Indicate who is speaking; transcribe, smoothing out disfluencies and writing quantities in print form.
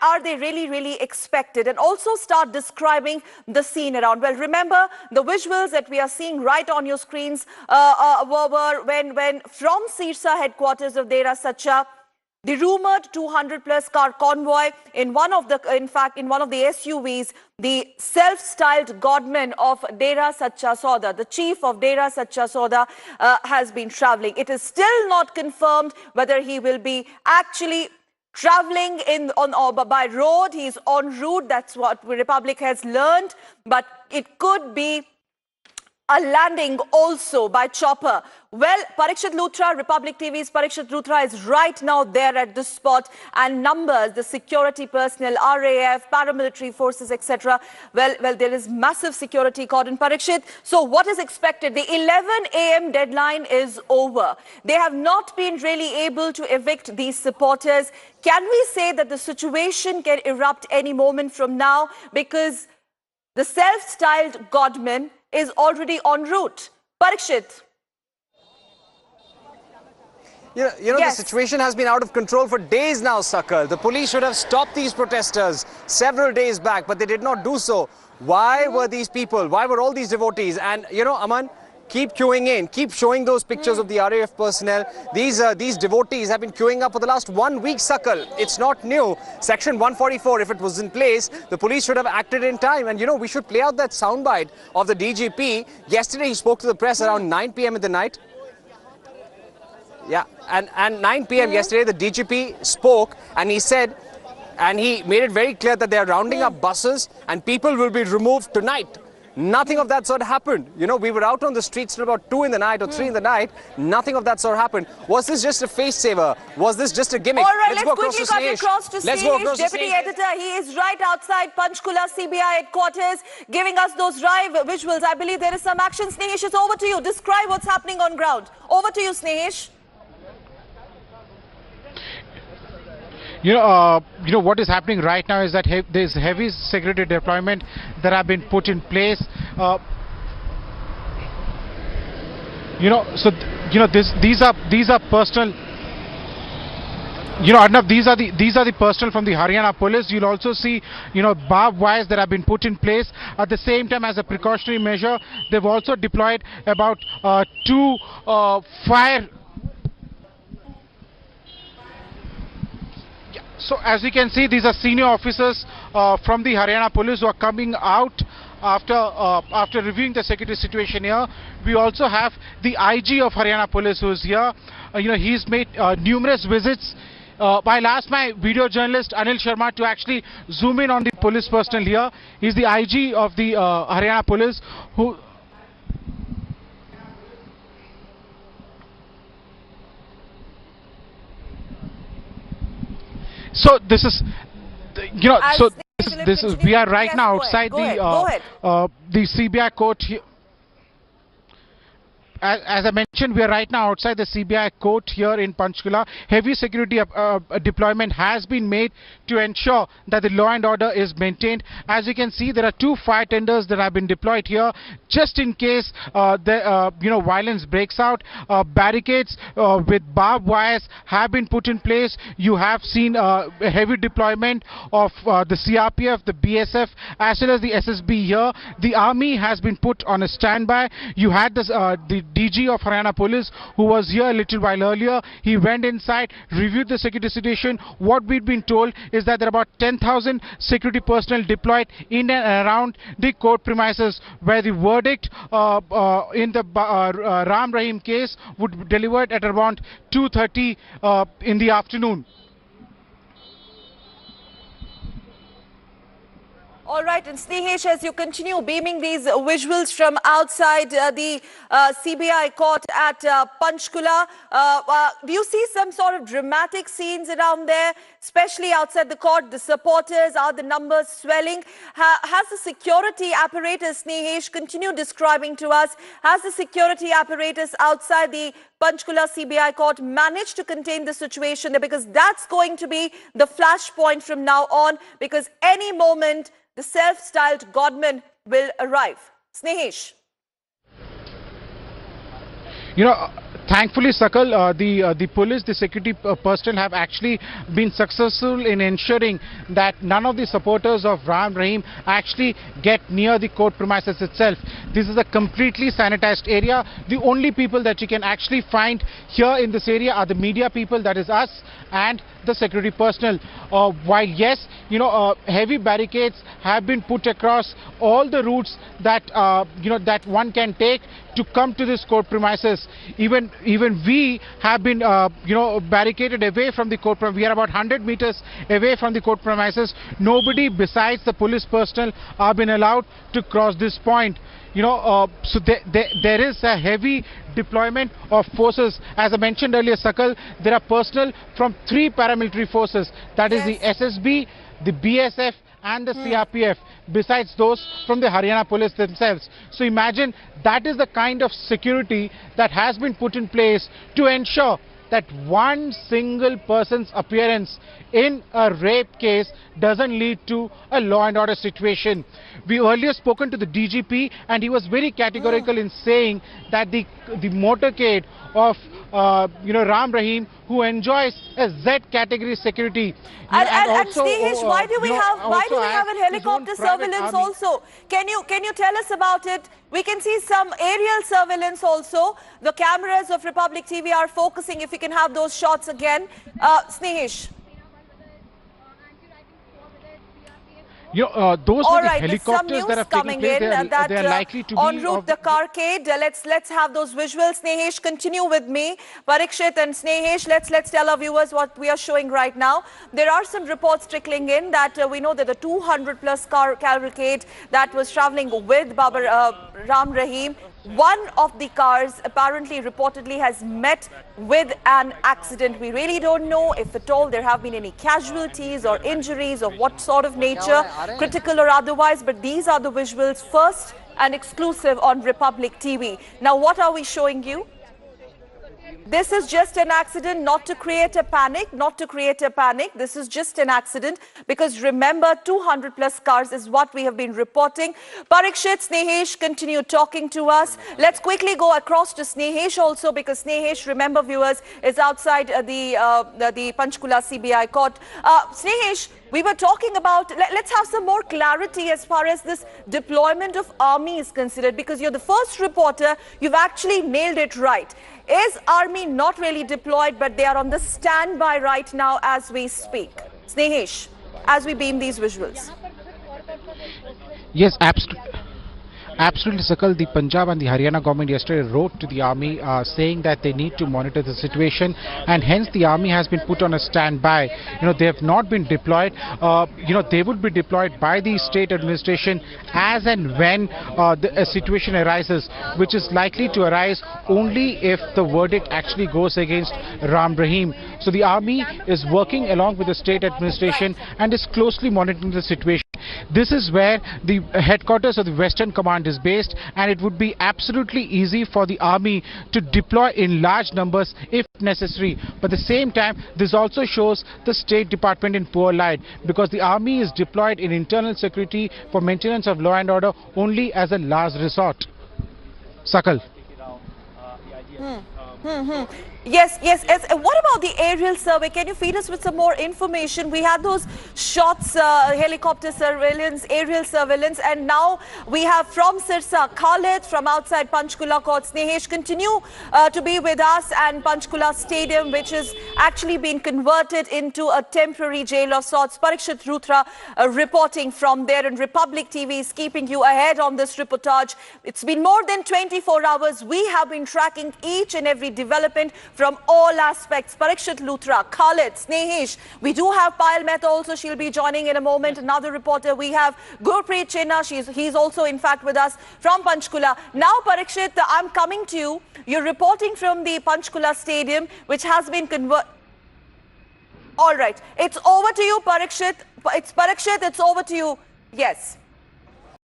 Speaker 1: are they really expected? And also start describing the scene around. Well, remember the visuals that we are seeing right on your screens were when from Sirsa headquarters of Dera Sacha, the rumored 200+ car convoy in one of the SUVs, the self-styled godman of Dera Sacha Sauda, the chief of Dera Sacha Sauda, has been traveling. It is still not confirmed whether he will be actually traveling by road. He's en route. That's what Republic has learned. But it could be a landing also by chopper. Well, Parikshit Luthra, Republic TV's Parikshit Luthra is right now there at the spot, and numbers, the security personnel, RAF, paramilitary forces, etc. Well, there is massive security cordon, Parikshit. So what is expected? The 11 a.m. deadline is over. They have not been really able to evict these supporters. Can we say that the situation can erupt any moment from now? Because the self-styled godman is already en route. Parikshit.
Speaker 2: The situation has been out of control for days now, Sakal. The police should have stopped these protesters several days back, but they did not do so. Why were these people, why were all these devotees? And, Aman, keep queuing in, keep showing those pictures of the RAF personnel. These devotees have been queuing up for the last 1 week, Sakal. It's not new. Section 144, if it was in place, the police should have acted in time. And, we should play out that soundbite of the DGP. Yesterday, he spoke to the press around 9 p.m. in the night. Yeah, and 9 p.m. yesterday, the DGP spoke and he said, and he made it very clear that they are rounding up buses and people will be removed tonight. Nothing of that sort happened. We were out on the streets till about 2 in the night or 3 in the night. Nothing of that sort happened. Was this just a face saver? Was this just a gimmick?
Speaker 1: All right, let's quickly cut across to Singh, Deputy Editor. He is right outside Panchkula CBI headquarters, giving us those live visuals. I believe there is some action. Snehesh, it's over to you. Describe what's happening on ground. Over to you, Snehesh.
Speaker 3: What is happening right now is that there is heavy security deployment that have been put in place. These are personal. Arnab, these are the personnel from the Haryana police. You'll also see, barbed wires that have been put in place. At the same time, as a precautionary measure, they've also deployed about 2 fire. So as you can see, these are senior officers from the Haryana police who are coming out after reviewing the security situation here. We also have the IG of Haryana police who is here. He's made numerous visits. I'll ask my video journalist Anil Sharma to actually zoom in on the police personnel here. He's the IG of the Haryana police who... So this is, we are right now outside the CBI court here. As I mentioned, we are right now outside the CBI court here in Panchkula. Heavy security deployment has been made to ensure that the law and order is maintained. As you can see, there are 2 fire tenders that have been deployed here just in case violence breaks out. Barricades with barbed wires have been put in place. You have seen a heavy deployment of the CRPF, the BSF, as well as the SSB here. The army has been put on a standby. You had this, the DG of Haryana Police, who was here a little while earlier. He went inside, reviewed the security situation. What we've been told is that there are about 10,000 security personnel deployed in and around the court premises, where the verdict in the Rahim case would be delivered at around 2:30 in the afternoon.
Speaker 1: All right, and Snehesh, as you continue beaming these visuals from outside the CBI court at Panchkula, do you see some sort of dramatic scenes around there, especially outside the court? The supporters, are the numbers swelling? Has the security apparatus, Snehesh, continue describing to us, has the security apparatus outside the Panchkula CBI court managed to contain the situation there? Because that's going to be the flashpoint from now on, because any moment the self-styled godman will arrive. Snehesh.
Speaker 3: Thankfully, Sakal, the police, the security personnel have actually been successful in ensuring that none of the supporters of Rahim actually get near the court premises itself. This is a completely sanitized area. The only people that you can actually find here in this area are the media people, that is us, and the security personnel. While yes, heavy barricades have been put across all the routes that that one can take to come to this court premises. Even we have been barricaded away from the court premises. We are about 100 meters away from the court premises. Nobody besides the police personnel are been allowed to cross this point. So there is a heavy deployment of forces. As I mentioned earlier, Sakal, there are personnel from 3 paramilitary forces, that is the SSB, the BSF and the CRPF, besides those from the Haryana police themselves. So imagine, that is the kind of security that has been put in place to ensure that one single person's appearance in a rape case doesn't lead to a law and order situation. We earlier spoken to the DGP, and he was very categorical in saying that the motorcade of Rahim, who enjoys a Z category security,
Speaker 1: and Snehesh, why do we have an helicopter surveillance also? Can you tell us about it? We can see some aerial surveillance also. The cameras of Republic TV are focusing. If you can have those shots again, Snehesh.
Speaker 3: Those were the helicopters that have taken place. They are likely to be
Speaker 1: en route the carcade. Let's have those visuals. Snehesh, continue with me. Parikshit and Snehesh, let's tell our viewers what we are showing right now. There are some reports trickling in that we know that the 200+ car cavalcade that was traveling with Ram Rahim, one of the cars apparently reportedly has met with an accident. We really don't know if at all there have been any casualties or injuries of what sort of nature, critical or otherwise, but these are the visuals, first and exclusive on Republic TV. Now what are we showing you? This is just an accident, not to create a panic, This is just an accident, because remember, 200+ cars is what we have been reporting. Parikshit, Snehesh, continue talking to us. Let's quickly go across to Snehesh also, because Snehesh, remember viewers, is outside the Panchkula CBI court. Snehesh, we were talking about, let's have some more clarity as far as this deployment of army is considered, because you're the first reporter, you've actually nailed it right. Is army not really deployed, but they are on the standby right now as we speak? Snehesh, as we beam these visuals.
Speaker 3: Yes, absolutely, Sakal. The Punjab and the Haryana government yesterday wrote to the army saying that they need to monitor the situation, and hence the army has been put on a standby. They have not been deployed. They would be deployed by the state administration as and when a situation arises, which is likely to arise only if the verdict actually goes against Ram Rahim. So the army is working along with the state administration and is closely monitoring the situation. This is where the headquarters of the Western Command is based, and it would be absolutely easy for the army to deploy in large numbers if necessary. But at the same time, this also shows the State Department in poor light, because the army is deployed in internal security for maintenance of law and order only as a last resort. Sakal.
Speaker 1: Yes. What about the aerial survey? Can you feed us with some more information? We had those shots, helicopter surveillance, aerial surveillance, and now we have from Sirsa, Khalid from outside Panchkula court. Snehesh, continue to be with us, and Panchkula Stadium, which is actually been converted into a temporary jail of sorts. Parikshit Rutra reporting from there, and Republic TV is keeping you ahead on this reportage. It's been more than 24 hours. We have been tracking each and every development from all aspects. Parikshit Luthra, Khalid, Snehesh. We do have Payal Mehta also. She'll be joining in a moment. Another reporter. We have Gurpreet Chenna. He's also in fact with us from Panchkula. Now Parikshit, I'm coming to you. You're reporting from the Panchkula Stadium, which has been converted. All right. It's over to you, Parikshit. It's Parikshit. It's over to you. Yes.